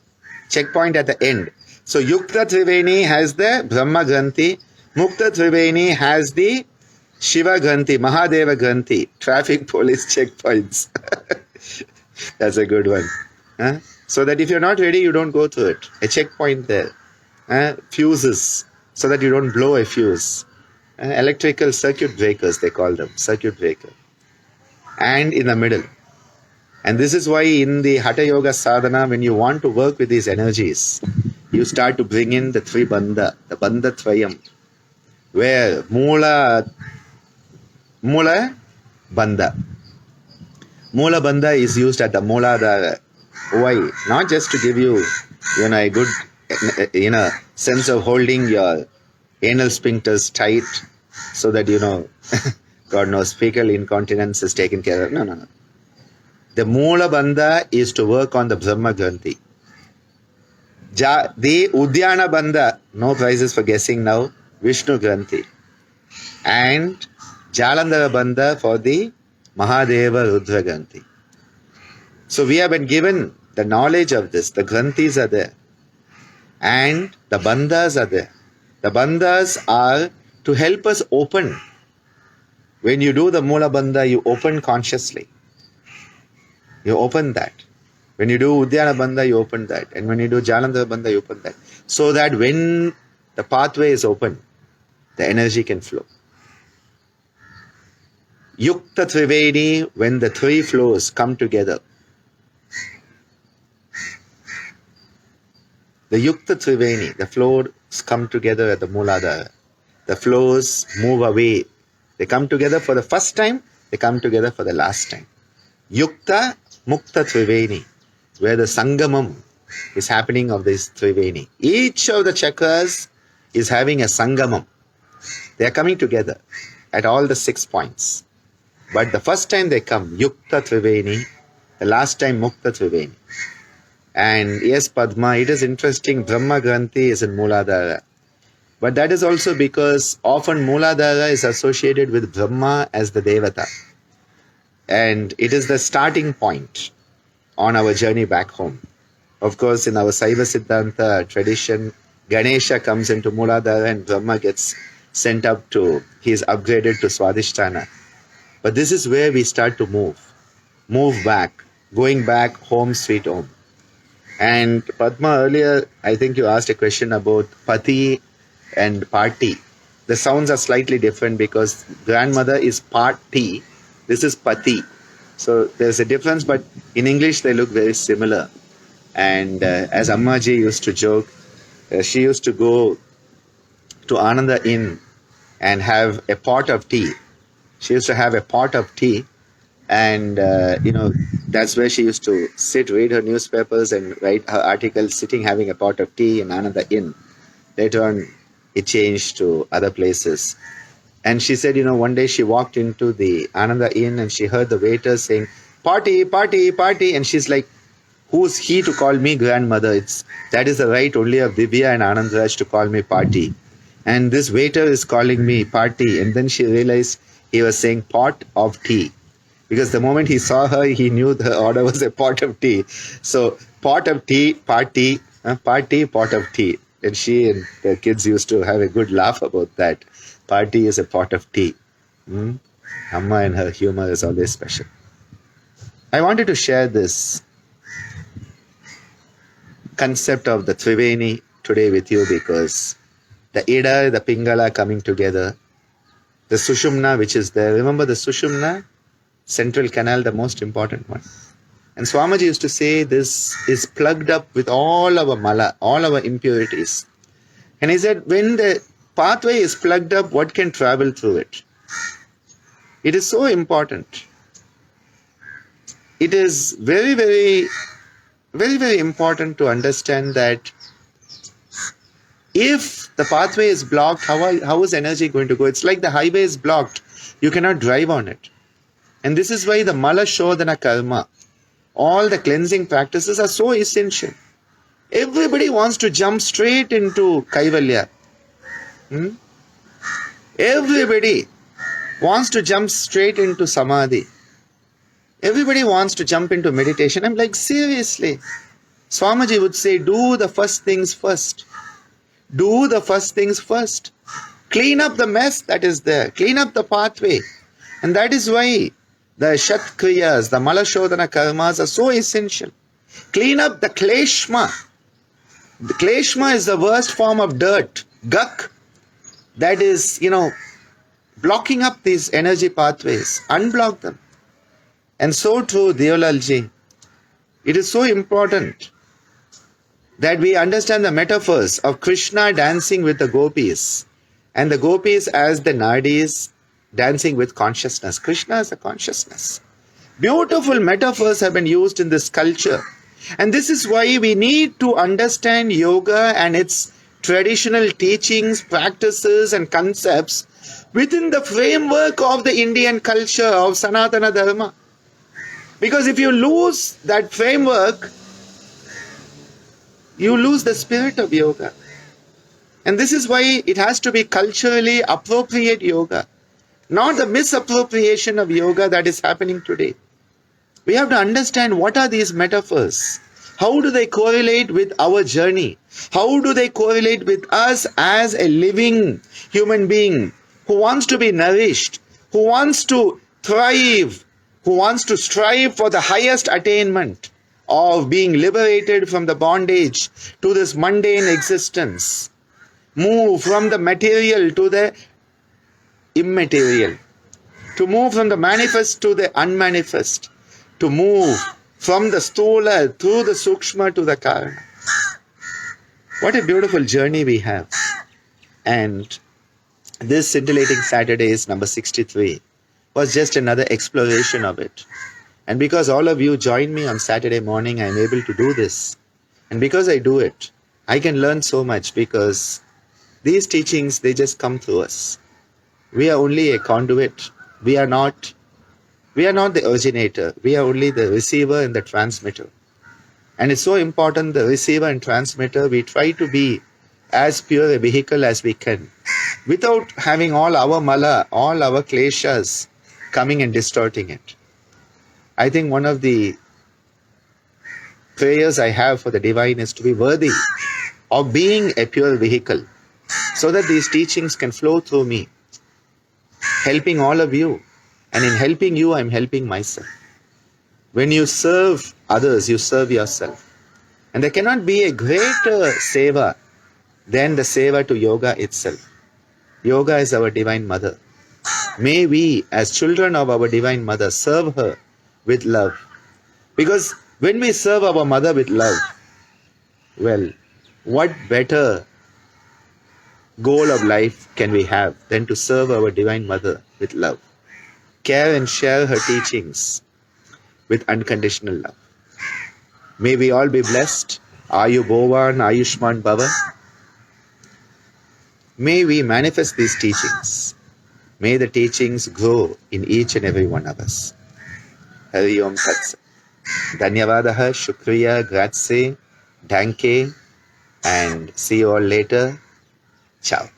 checkpoint at the end. So Yukta Triveni has the Brahma Granthi, Mukta Triveni has the Shiva Granthi, Mahadeva Granthi, traffic police checkpoints. That's a good one. Huh? So that if you're not ready, you don't go through it. A checkpoint there. Fuses, so that you don't blow a fuse. Electrical circuit breakers, they call them, circuit breaker. And in the middle. And this is why in the Hatha Yoga Sadhana, when you want to work with these energies, you start to bring in the 3 bandha, the bandha tvayam, where Moola bandha. Moola bandha is used at the Mooladhara. Why? Not just to give you, a good, sense of holding your anal sphincters tight so that, God knows, fecal incontinence is taken care of. No. The Moola bandha is to work on the Brahma Granthi. The Udyana bandha, no prizes for guessing now, Vishnu Granthi. And Jalandhara bandha for the Mahadeva Rudra Granthi. So we have been given the knowledge of this. The Granthis are there. And the bandhas are there. The bandhas are to help us open. When you do the Moola bandha, you open consciously. You open that. When you do Udyana bandha, you open that. And when you do Jalandhara bandha, you open that. So that when the pathway is open, the energy can flow. Yukta Triveni, when the 3 flows come together. The Yukta Triveni, the flows come together at the Mooladhara. The flows move away. They come together for the first time, they come together for the last time. Yukta Mukta Triveni, where the Sangamam is happening of this Triveni. Each of the chakras is having a Sangamam. They are coming together at all the 6 points. But the first time they come, Yukta Triveni, the last time Mukta Triveni. And yes, Padma, it is interesting, Brahma Granthi is in Mooladhara. But that is also because often Mooladhara is associated with Brahma as the Devata. And it is the starting point on our journey back home. Of course, in our Saiva Siddhanta tradition, Ganesha comes into Mooladhara and Brahma gets sent up to, he is upgraded to Swadhisthana. But this is where we start to move back, going back home, sweet home. And Padma, earlier, I think you asked a question about Pati and Party. The sounds are slightly different because grandmother is Party, this is Pati. So there's a difference, but in English they look very similar. And as Ammaji used to joke, she used to go to Ananda Inn and have a pot of tea. She used to have a pot of tea. And, that's where she used to sit, read her newspapers and write her articles, sitting having a pot of tea in Ananda Inn. Later on, it changed to other places. And she said, one day she walked into the Ananda Inn and she heard the waiter saying, "Party, party, party." And she's like, who's he to call me grandmother? That is the right only of Divya and Anandraj to call me Party. And this waiter is calling me Party. And then she realized he was saying pot of tea. Because the moment he saw her, he knew the order was a pot of tea. So, pot of tea, party, party, pot of tea. And she and the kids used to have a good laugh about that. Party is a pot of tea. Amma and her humor is always special. I wanted to share this concept of the Triveni today with you because the Ida, the Pingala coming together, the Sushumna which is there. Remember the Sushumna? Central canal, the most important one. And Swamiji used to say this is plugged up with all our mala, all our impurities. And he said, when the pathway is plugged up, what can travel through it? It is so important. It is very, very, very, very important to understand that if the pathway is blocked, how is energy going to go? It's like the highway is blocked. You cannot drive on it. And this is why the Mala Shodhana Karma, all the cleansing practices are so essential. Everybody wants to jump straight into Kaivalya. Everybody wants to jump straight into Samadhi. Everybody wants to jump into meditation. I'm like, seriously. Swamiji would say, do the first things first. Do the first things first. Clean up the mess that is there. Clean up the pathway. And that is why the Shat Kriyas, the Mala Shodhana Karmas are so essential. Clean up the Kleshma. The Kleshma is the worst form of dirt, guk, that is, blocking up these energy pathways. Unblock them. And so too, Deolalji, it is so important that we understand the metaphors of Krishna dancing with the gopis and the gopis as the Nadis dancing with consciousness. Krishna is the consciousness. Beautiful metaphors have been used in this culture. And this is why we need to understand yoga and its traditional teachings, practices and concepts within the framework of the Indian culture of Sanatana Dharma. Because if you lose that framework, you lose the spirit of yoga. And this is why it has to be culturally appropriate yoga, not the misappropriation of yoga that is happening today. We have to understand what are these metaphors. How do they correlate with our journey? How do they correlate with us as a living human being who wants to be nourished, who wants to thrive, who wants to strive for the highest attainment of being liberated from the bondage to this mundane existence, move from the material to the immaterial, to move from the manifest to the unmanifest, to move from the stula through the sukshma to the karana. What a beautiful journey we have. And this Scintillating Saturdays number 63 was just another exploration of it. And because all of you join me on Saturday morning, I'm able to do this. And because I do it, I can learn so much, because these teachings, they just come through us. We are only a conduit. We are not the originator. We are only the receiver and the transmitter. And it's so important, the receiver and transmitter, we try to be as pure a vehicle as we can, without having all our mala, all our kleshas coming and distorting it. I think one of the prayers I have for the divine is to be worthy of being a pure vehicle, so that these teachings can flow through me, helping all of you. And in helping you, I'm helping myself. When you serve others, you serve yourself. And there cannot be a greater seva than the seva to yoga itself. Yoga is our divine mother. May we, as children of our divine mother, serve her with love. Because when we serve our mother with love, well, what better goal of life can we have than to serve our divine mother with love? Care and share her teachings with unconditional love. May we all be blessed. Ayu Bhovan, Ayushman Bhava. May we manifest these teachings. May the teachings grow in each and every one of us. Hari Om Tat Sat. Dhanyavadaha, Shukriya, Grazie, Danke, and see you all later. Ciao.